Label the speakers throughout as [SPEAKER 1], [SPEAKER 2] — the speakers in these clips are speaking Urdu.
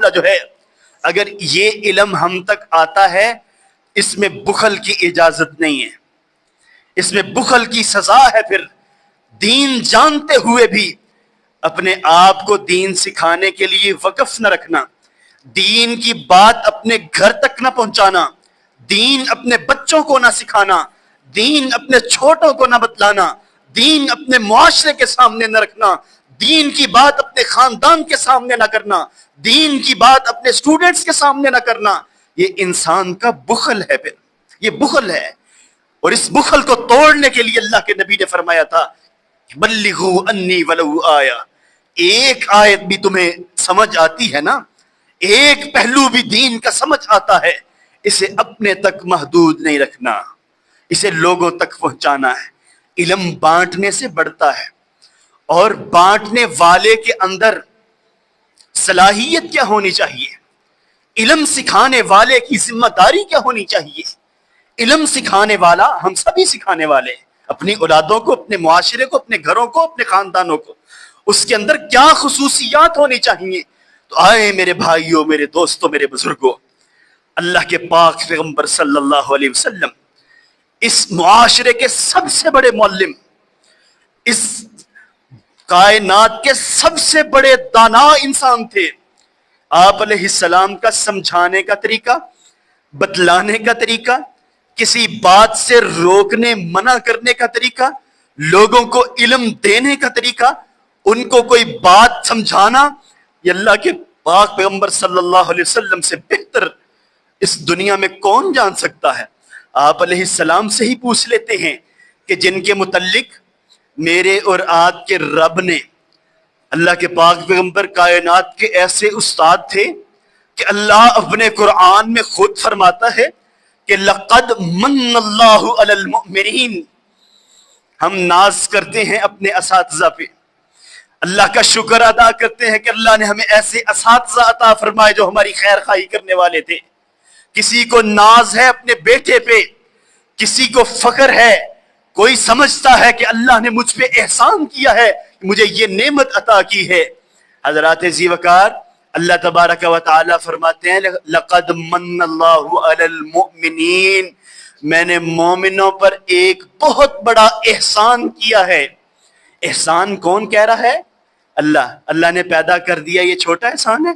[SPEAKER 1] معاملہ جو ہے، اگر یہ علم ہم تک آتا ہے، اس میں بخل کی اجازت نہیں ہے، اس میں بخل کی سزا ہے۔ پھر دین جانتے ہوئے بھی اپنے آپ کو دین سکھانے کے لیے وقف نہ رکھنا، دین کی بات اپنے گھر تک نہ پہنچانا، دین اپنے بچوں کو نہ سکھانا، دین اپنے چھوٹوں کو نہ بتلانا، دین اپنے معاشرے کے سامنے نہ رکھنا، دین کی بات اپنے خاندان کے سامنے نہ کرنا، دین کی بات اپنے سٹوڈنٹس کے سامنے نہ کرنا، یہ انسان کا بخل ہے۔ پھر یہ بخل ہے، اور اس بخل کو توڑنے کے لیے اللہ کے نبی نے فرمایا تھا بلغوا انی ولو آیا، ایک آیت بھی تمہیں سمجھ آتی ہے نا، ایک پہلو بھی دین کا سمجھ آتا ہے، اسے اپنے تک محدود نہیں رکھنا، اسے لوگوں تک پہنچانا ہے۔ علم بانٹنے سے بڑھتا ہے، اور بانٹنے والے کے اندر صلاحیت کیا ہونی چاہیے، علم سکھانے والے کی ذمہ داری کیا ہونی چاہیے۔ علم سکھانے والا ہم سبھی سکھانے والے، اپنی اولادوں کو، اپنے معاشرے کو، اپنے گھروں کو، اپنے خاندانوں کو، اس کے اندر کیا خصوصیات ہونی چاہیے۔ تو آئے میرے بھائیوں، میرے دوستوں، میرے بزرگوں، اللہ کے پاک پیغمبر صلی اللہ علیہ وسلم اس معاشرے کے سب سے بڑے معلم، اس کائنات کے سب سے بڑے دانا انسان تھے۔ آپ علیہ السلام کا سمجھانے کا طریقہ، بتلانے کا طریقہ، کسی بات سے روکنے منع کرنے کا طریقہ، لوگوں کو علم دینے کا طریقہ، ان کو کوئی بات سمجھانا، یہ اللہ کے پاک پیغمبر صلی اللہ علیہ وسلم سے بہتر اس دنیا میں کون جان سکتا ہے۔ آپ علیہ السلام سے ہی پوچھ لیتے ہیں کہ جن کے متعلق میرے اور آپ کے رب نے، اللہ کے پاک پیغمبر کائنات کے ایسے استاد تھے کہ اللہ اپنے قرآن میں خود فرماتا ہے کہ لقد من اللہ علی المؤمنین، ہم ناز کرتے ہیں اپنے اساتذہ پہ، اللہ کا شکر ادا کرتے ہیں کہ اللہ نے ہمیں ایسے اساتذہ عطا فرمائے جو ہماری خیر خواہی کرنے والے تھے۔ کسی کو ناز ہے اپنے بیٹے پہ، کسی کو فخر ہے، کوئی سمجھتا ہے کہ اللہ نے مجھ پہ احسان کیا ہے، مجھے یہ نعمت عطا کی ہے۔ حضرات ذی وقار، اللہ تبارک و تعالی فرماتے ہیں لقد من اللہ علی المؤمنین، میں نے مومنوں پر ایک بہت بڑا احسان کیا ہے۔ احسان کون کہہ رہا ہے؟ اللہ۔ اللہ نے پیدا کر دیا، یہ چھوٹا احسان ہے؟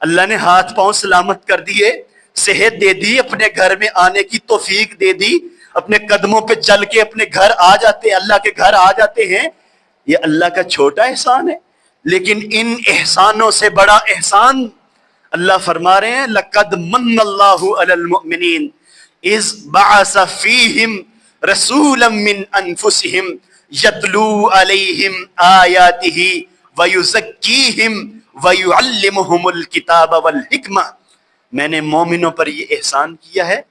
[SPEAKER 1] اللہ نے ہاتھ پاؤں سلامت کر دیے، صحت دے دی، اپنے گھر میں آنے کی توفیق دے دی، اپنے قدموں پہ چل کے اپنے گھر آ جاتے، اللہ کے گھر آ جاتے ہیں، یہ اللہ کا چھوٹا احسان ہے؟ لیکن ان احسانوں سے بڑا احسان اللہ فرما رہے ہیں لقد من اللہ علی المؤمنین اذ بعث فیہم رسولا من انفسہم یتلو علیہم آیاتہ ویزکیہم ویعلمہم الکتاب والحکمہ۔ میں نے مومنوں پر یہ احسان کیا ہے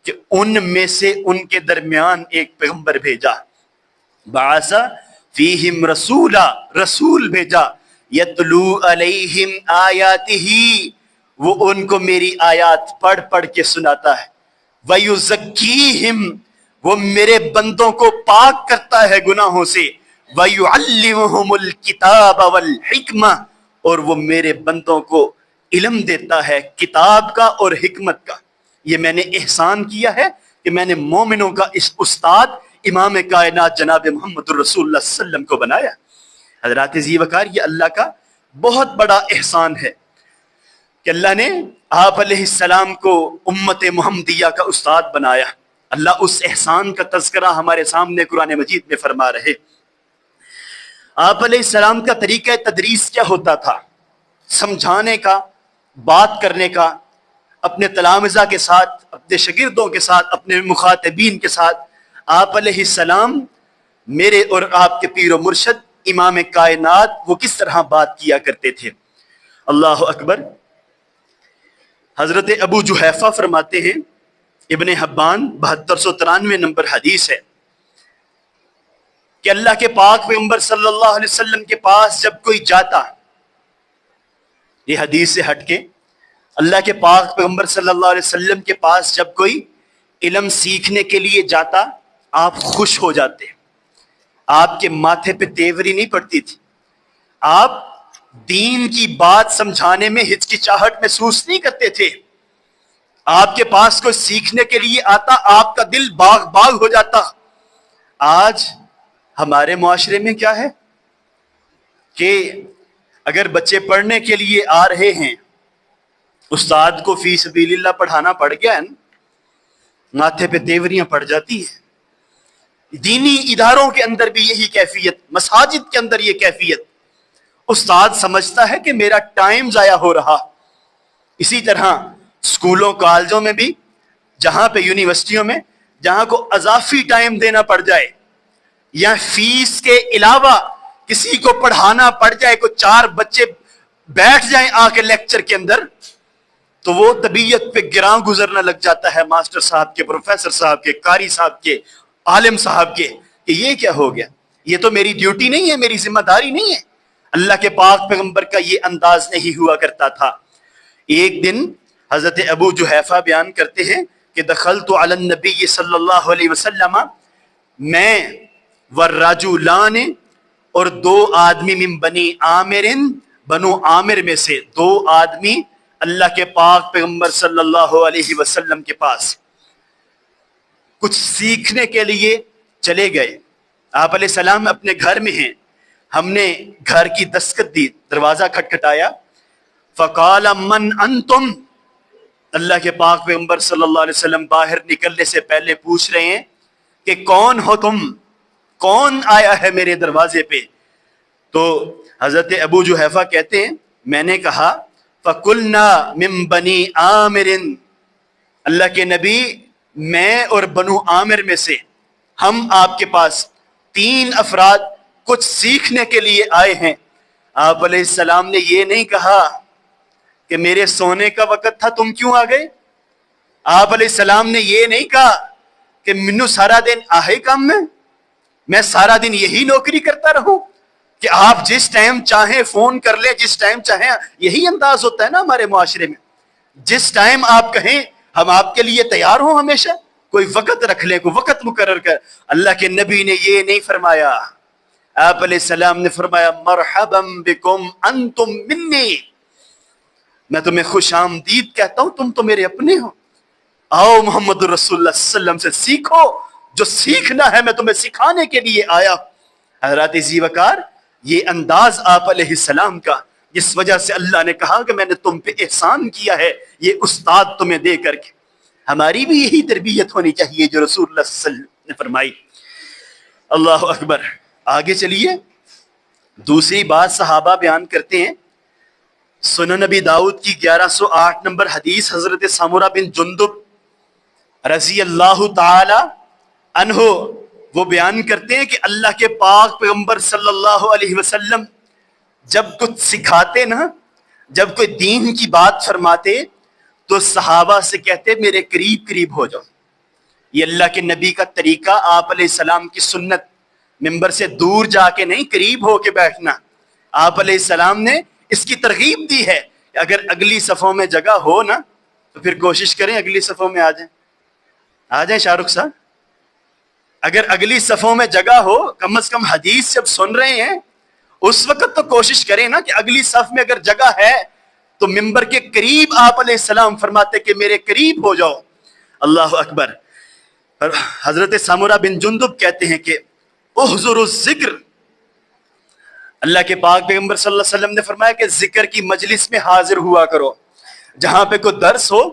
[SPEAKER 1] کہ ان میں سے ان کے درمیان ایک پیغمبر بھیجا، بعث فیہم رسولا، رسول بھیجا، یتلو علیہم آیاتہ، وہ ان کو میری آیات پڑھ پڑھ کے سناتا ہے، ویزکیہم، وہ میرے بندوں کو پاک کرتا ہے گناہوں سے، ویعلمہم الکتاب والحکمہ، اور وہ میرے بندوں کو علم دیتا ہے کتاب کا اور حکمت کا۔ یہ میں نے احسان کیا ہے کہ میں نے مومنوں کا اس استاد امام کائنات جناب محمد الرسول اللہ صلی اللہ علیہ وسلم کو بنایا۔ حضرات ذی وقار، یہ اللہ کا بہت بڑا احسان ہے کہ اللہ نے آپ علیہ السلام کو امت محمدیہ کا استاد بنایا۔ اللہ اس احسان کا تذکرہ ہمارے سامنے قرآن مجید میں فرما رہے۔ آپ علیہ السلام کا طریقہ تدریس کیا ہوتا تھا؟ سمجھانے کا، بات کرنے کا، اپنے تلامذہ کے ساتھ، اپنے شاگردوں کے ساتھ، اپنے مخاطبین کے ساتھ۔ آپ علیہ السلام میرے اور آپ کے پیر و مرشد امام کائنات، وہ کس طرح بات کیا کرتے تھے؟ اللہ اکبر۔ حضرت ابو جحیفہ فرماتے ہیں، ابن حبان 7293 نمبر حدیث ہے کہ اللہ کے پاک پیغمبر صلی اللہ علیہ وسلم کے پاس جب کوئی جاتا، یہ حدیث سے ہٹ کے، اللہ کے پاک پیغمبر صلی اللہ علیہ وسلم کے پاس جب کوئی علم سیکھنے کے لیے جاتا، آپ خوش ہو جاتے، آپ کے ماتھے پہ تیوری نہیں پڑتی تھی، آپ دین کی بات سمجھانے میں ہچکچاہٹ محسوس نہیں کرتے تھے. آپ کے پاس کوئی سیکھنے کے لیے آتا, آپ کا دل باغ باغ ہو جاتا. آج ہمارے معاشرے میں کیا ہے کہ اگر بچے پڑھنے کے لیے آ رہے ہیں, استاد کو فی سبیل اللہ پڑھانا پڑ گیا ہے, ماتھے پہ دیوریاں پڑ جاتی ہیں. دینی اداروں کے اندر بھی یہی کیفیت, مساجد کے اندر یہ کیفیت. استاد سمجھتا ہے کہ میرا ٹائم ضائع ہو رہا. اسی طرح اسکولوں کالجوں میں بھی, جہاں پہ یونیورسٹیوں میں, جہاں کو اضافی ٹائم دینا پڑ جائے یا فیس کے علاوہ کسی کو پڑھانا پڑ جائے, کو 4 بچے بیٹھ جائیں آ کے لیکچر کے اندر, تو وہ طبیعت پہ گراں گزرنا لگ جاتا ہے ماسٹر صاحب کے, پروفیسر صاحب کے, قاری صاحب کے, عالم صاحب کے, کہ یہ کیا ہو گیا, یہ تو میری ڈیوٹی نہیں ہے, میری ذمہ داری نہیں ہے. اللہ کے پاک پیغمبر کا یہ انداز نہیں ہوا کرتا تھا. ایک دن حضرت ابو جحیفہ بیان کرتے ہیں کہ دخلت علی النبی صلی اللہ علیہ وسلم, میں والرجلان, اور 2 آدمی من بنی عامر, بنو عامر میں سے 2 آدمی اللہ کے پاک پیغمبر صلی اللہ علیہ وسلم کے پاس کچھ سیکھنے کے لیے چلے گئے. آپ علیہ السلام اپنے گھر میں ہیں, ہم نے گھر کی دستک دی, دروازہ کھٹکھٹایا. فقال من انتم, اللہ کے پاک پیغمبر صلی اللہ علیہ وسلم باہر نکلنے سے پہلے پوچھ رہے ہیں کہ کون ہو تم, کون آیا ہے میرے دروازے پہ. تو حضرت ابو جحیفہ کہتے ہیں میں نے کہا فَقُلْنَا مِن بَنِي عَامِرٍ, اللہ کے نبی میں اور بنو عامر میں سے ہم آپ کے پاس 3 افراد کچھ سیکھنے کے لیے آئے ہیں. آپ علیہ السلام نے یہ نہیں کہا کہ میرے سونے کا وقت تھا تم کیوں آ گئے. آپ علیہ السلام نے یہ نہیں کہا کہ منو سارا دن آہے کام میں سارا دن یہی نوکری کرتا رہوں, کہ آپ جس ٹائم چاہیں فون کر لیں, جس ٹائم چاہیں. یہی انداز ہوتا ہے نا ہمارے معاشرے میں, جس ٹائم آپ کہیں ہم آپ کے لیے تیار ہوں, ہمیشہ کوئی وقت رکھ لیں, کوئی وقت مقرر کر. اللہ کے نبی نے یہ نہیں فرمایا. آپ علیہ السلام نے فرمایا مرحبا بکم انتم منی, میں تمہیں خوش آمدید کہتا ہوں, تم تو میرے اپنے ہو. آؤ محمد رسول اللہ صلی اللہ علیہ وسلم سے سیکھو, جو سیکھنا ہے میں تمہیں سکھانے کے لیے آیا. حضرات ذی وقار, یہ انداز آپ علیہ السلام کا, جس وجہ سے اللہ نے کہا کہ میں نے تم پہ احسان کیا ہے یہ استاد تمہیں دے کر کے. ہماری بھی یہی تربیت ہونی چاہیے جو رسول اللہ صلی اللہ علیہ وسلم نے فرمائی. اللہ اکبر. آگے چلیے, دوسری بات صحابہ بیان کرتے ہیں. سنن نبی داؤد کی 1108 نمبر حدیث, حضرت سمرہ بن جندب رضی اللہ تعالی عنہ وہ بیان کرتے ہیں کہ اللہ کے پاک پیغمبر صلی اللہ علیہ وسلم جب کچھ سکھاتے نا, جب کوئی دین کی بات فرماتے تو صحابہ سے کہتے میرے قریب قریب ہو جاؤ. یہ اللہ کے نبی کا طریقہ, آپ علیہ السلام کی سنت, ممبر سے دور جا کے نہیں, قریب ہو کے بیٹھنا. آپ علیہ السلام نے اس کی ترغیب دی ہے. اگر اگلی صفوں میں جگہ ہو نا تو پھر کوشش کریں اگلی صفوں میں آ جائیں شاہ رخ صاحب. اگر اگلی صفوں میں جگہ ہو, کم از کم حدیث جب سن رہے ہیں اس وقت تو کوشش کریں نا کہ اگلی صف میں اگر جگہ ہے تو ممبر کے قریب آپ علیہ السلام فرماتے کہ میرے قریب ہو جاؤ. اللہ اکبر. حضرت سمرہ بن جندب کہتے ہیں کہ احضروا الذکر, اللہ کے پاک پیغمبر صلی اللہ علیہ وسلم نے فرمایا کہ ذکر کی مجلس میں حاضر ہوا کرو. جہاں پہ کوئی درس ہو,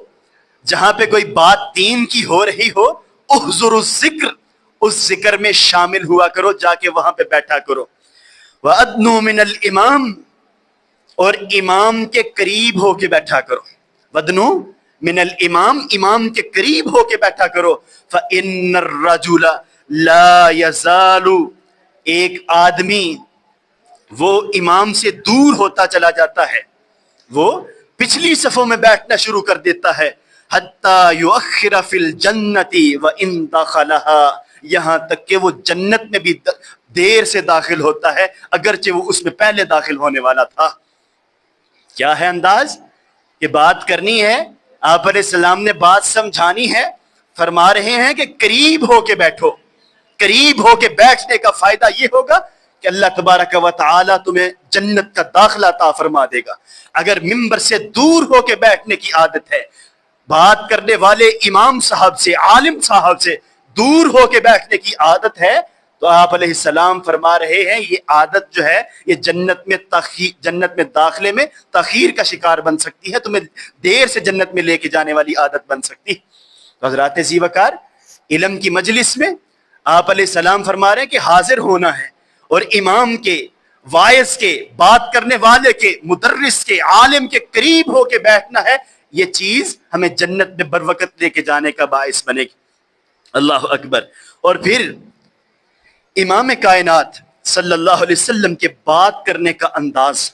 [SPEAKER 1] جہاں پہ کوئی بات دین کی ہو رہی ہو, احضروا الذکر, اس ذکر میں شامل ہوا کرو, جا کے وہاں پہ بیٹھا کرو. وَأَدْنُوا مِنَ الْإِمَامِ, اور امام کے قریب ہو کے بیٹھا کرو. وَأَدْنُوا مِنَ الْإِمَامِ, امام کے قریب ہو کے بیٹھا کرو. فَإِنَّ الرَّجُلَ لَا يَزَالُ, ایک آدمی وہ امام سے دور ہوتا چلا جاتا ہے, وہ پچھلی صفوں میں بیٹھنا شروع کر دیتا ہے. حَتَّى يُؤَخِّرَ فِي الْجَنَّةِ وَإِن دَخَلَهَا, یہاں تک کہ وہ جنت میں بھی دیر سے داخل ہوتا ہے اگرچہ وہ اس میں پہلے داخل ہونے والا تھا. کیا ہے انداز کہ بات کرنی ہے, آپ علیہ السلام نے بات سمجھانی ہے, فرما رہے ہیں کہ قریب ہو کے بیٹھو. قریب ہو کے بیٹھنے کا فائدہ یہ ہوگا کہ اللہ تبارک و تعالی تمہیں جنت کا داخلہ عطا فرما دے گا۔ اگر ممبر سے دور ہو کے بیٹھنے کی عادت ہے، بات کرنے والے امام صاحب سے، عالم صاحب سے دور ہو کے بیٹھنے کی عادت ہے، تو آپ علیہ السلام فرما رہے ہیں یہ عادت جو ہے یہ جنت میں داخلے میں تاخیر کا شکار بن سکتی ہے، تمہیں دیر سے جنت میں لے کے جانے والی عادت بن سکتی ہے۔ تو حضرات ذی وقار، علم کی مجلس میں آپ علیہ السلام فرما رہے ہیں کہ حاضر ہونا ہے، اور امام کے، واعظ کے، بات کرنے والے کے، مدرس کے، عالم کے قریب ہو کے بیٹھنا ہے، یہ چیز ہمیں جنت میں بر وقت لے کے جانے کا باعث بنے گی۔ اللہ اکبر۔ اور پھر امام کائنات صلی اللہ علیہ وسلم کے بات کرنے کا انداز،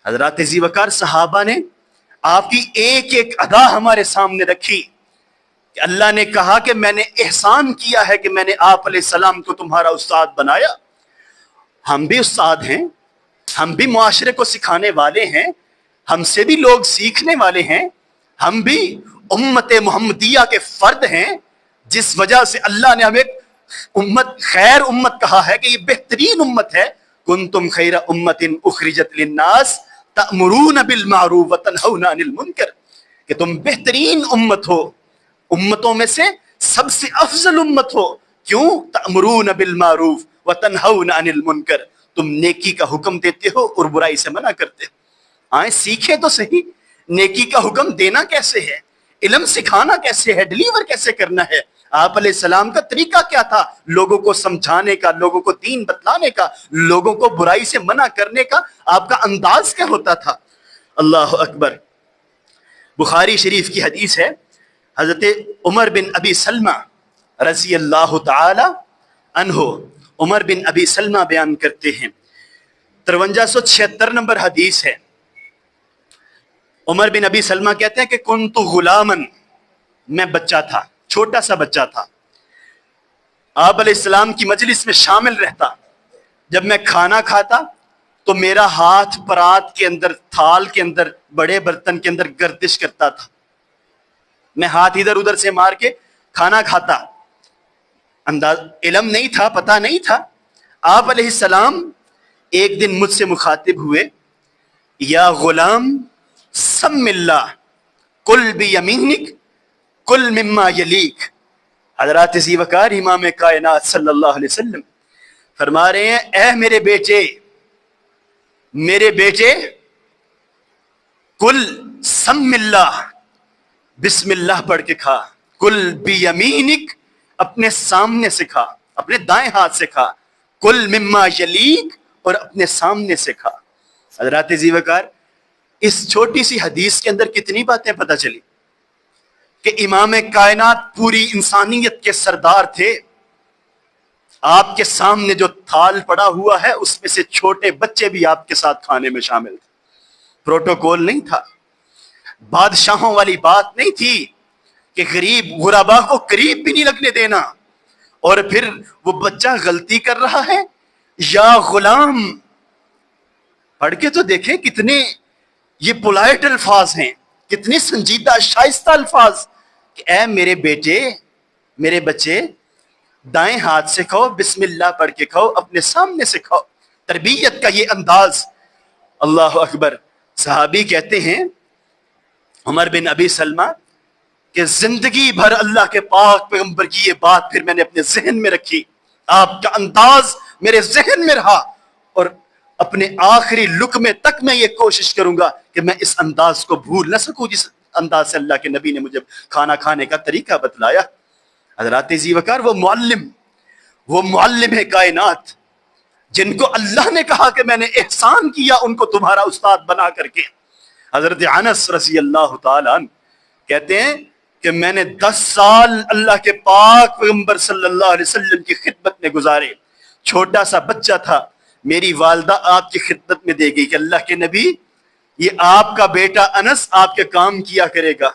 [SPEAKER 1] حضرات ذی وقار صحابہ نے آپ کی ایک ایک ادا ہمارے سامنے رکھی کہ اللہ نے کہا کہ میں نے احسان کیا ہے کہ میں نے آپ علیہ السلام کو تمہارا استاد بنایا۔ ہم بھی استاد ہیں، ہم بھی معاشرے کو سکھانے والے ہیں، ہم سے بھی لوگ سیکھنے والے ہیں، ہم بھی امت محمدیہ کے فرد ہیں، جس وجہ سے اللہ نے ہمیں امت، خیر امت کہا ہے کہ یہ بہترین امت ہے۔ کنتم خیر امت اخرجت للناس تأمرون بالمعروف وتنہون عن المنکر، کہ تم بہترین امت ہو، امتوں میں سے سب سے افضل امت ہو۔ کیوں؟ تأمرون بالمعروف وتنہون عن المنکر، تم نیکی کا حکم دیتے ہو اور برائی سے منع کرتے ہو۔ آئیں سیکھیں تو صحیح، نیکی کا حکم دینا کیسے ہے، علم سکھانا کیسے ہے، ڈیلیور کیسے کرنا ہے۔ آپ علیہ السلام کا طریقہ کیا تھا لوگوں کو سمجھانے کا، لوگوں کو دین بتلانے کا، لوگوں کو برائی سے منع کرنے کا، آپ کا انداز کیا ہوتا تھا؟ اللہ اکبر۔ بخاری شریف کی حدیث ہے، حضرت عمر بن ابی سلمہ رضی اللہ تعالی عنہ، عمر بن ابی سلمہ بیان کرتے ہیں، 5376 نمبر حدیث ہے۔ عمر بن ابی سلمہ کہتے ہیں کہ کنت غلامن، میں بچہ تھا، چھوٹا سا بچہ تھا، آپ علیہ السلام کی مجلس میں شامل رہتا۔ جب میں کھانا کھاتا تو میرا ہاتھ پرات کے اندر، تھال کے اندر، بڑے برتن کے اندر گردش کرتا تھا، میں ہاتھ ادھر ادھر سے مار کے کھانا کھاتا۔ انداز، علم نہیں تھا، پتہ نہیں تھا۔ آپ علیہ السلام ایک دن مجھ سے مخاطب ہوئے، یا غلام سم اللہ کل بیمینک کل مما یلیک۔ حضرات ذی وقار، امام کائنات صلی اللہ علیہ وسلم فرما رہے ہیں، اے میرے بیٹے، میرے بیٹے، کل سم اللہ، بسم اللہ پڑھ کے کھا، کل بیمینک، اپنے سامنے سے کھا، اپنے دائیں ہاتھ سے کھا، کل مما یلیک، اور اپنے سامنے سے کھا۔ حضرات ذی وقار، اس چھوٹی سی حدیث کے اندر کتنی باتیں پتہ چلی کہ امام کائنات پوری انسانیت کے سردار تھے۔ آپ کے سامنے جو تھال پڑا ہوا ہے اس میں سے چھوٹے بچے بھی آپ کے ساتھ کھانے میں شامل تھے۔ پروٹوکول نہیں تھا، بادشاہوں والی بات نہیں تھی کہ غریب غربا کو قریب بھی نہیں لگنے دینا۔ اور پھر وہ بچہ غلطی کر رہا ہے، یا غلام، پڑھ کے تو دیکھیں کتنے یہ پولائٹ الفاظ ہیں، کتنے سنجیدہ شائستہ الفاظ، کہ اے میرے بیٹے، میرے بچے، دائیں ہاتھ سے کھاؤ، بسم اللہ پڑھ کے کھاؤ، اپنے سامنے سے کھاؤ۔ تربیت کا یہ انداز، اللہ اکبر۔ صحابی کہتے ہیں عمر بن ابی سلمہ کہ زندگی بھر اللہ کے پاک پیغمبر کی یہ بات پھر میں نے اپنے ذہن میں رکھی، آپ کا انداز میرے ذہن میں رہا، اور اپنے آخری لقمے تک میں یہ کوشش کروں گا کہ میں اس انداز کو بھول نہ سکوں جس انداز سے اللہ کے نبی نے مجھے کھانا کھانے کا طریقہ بتلایا۔ حضرات ذی وقار، وہ معلم ہے کائنات، جن کو اللہ نے کہا کہ میں نے احسان کیا ان کو تمہارا استاد بنا کر کے۔ حضرت انس رضی اللہ تعالیٰ عنہ کہتے ہیں کہ میں نے 10 سال اللہ کے پاک پیغمبر صلی اللہ علیہ وسلم کی خدمت میں گزارے، چھوٹا سا بچہ تھا، میری والدہ آپ کی خدمت میں دے گئی کہ اللہ کے نبی، یہ آپ کا بیٹا انس آپ کے کام کیا کرے گا۔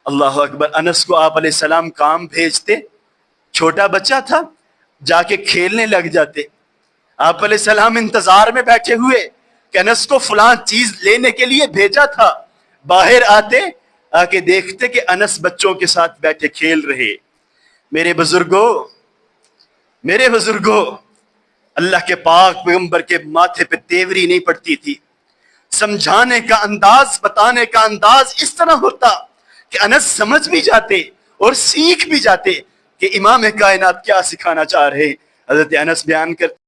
[SPEAKER 1] اللہ اکبر۔ انس کو آپ علیہ السلام کام بھیجتے، چھوٹا بچہ تھا، جا کے کھیلنے لگ جاتے۔ آپ علیہ السلام انتظار میں بیٹھے ہوئے کہ انس کو فلاں چیز لینے کے لیے بھیجا تھا، باہر آتے، آ کے دیکھتے کہ انس بچوں کے ساتھ بیٹھے کھیل رہے۔ میرے بزرگوں، اللہ کے پاک پیغمبر کے ماتھے پہ تیوری نہیں پڑتی تھی. سمجھانے کا انداز، بتانے کا انداز اس طرح ہوتا کہ انس سمجھ بھی جاتے اور سیکھ بھی جاتے کہ امام کائنات کیا سکھانا چاہ رہے. حضرت انس بیان کرتے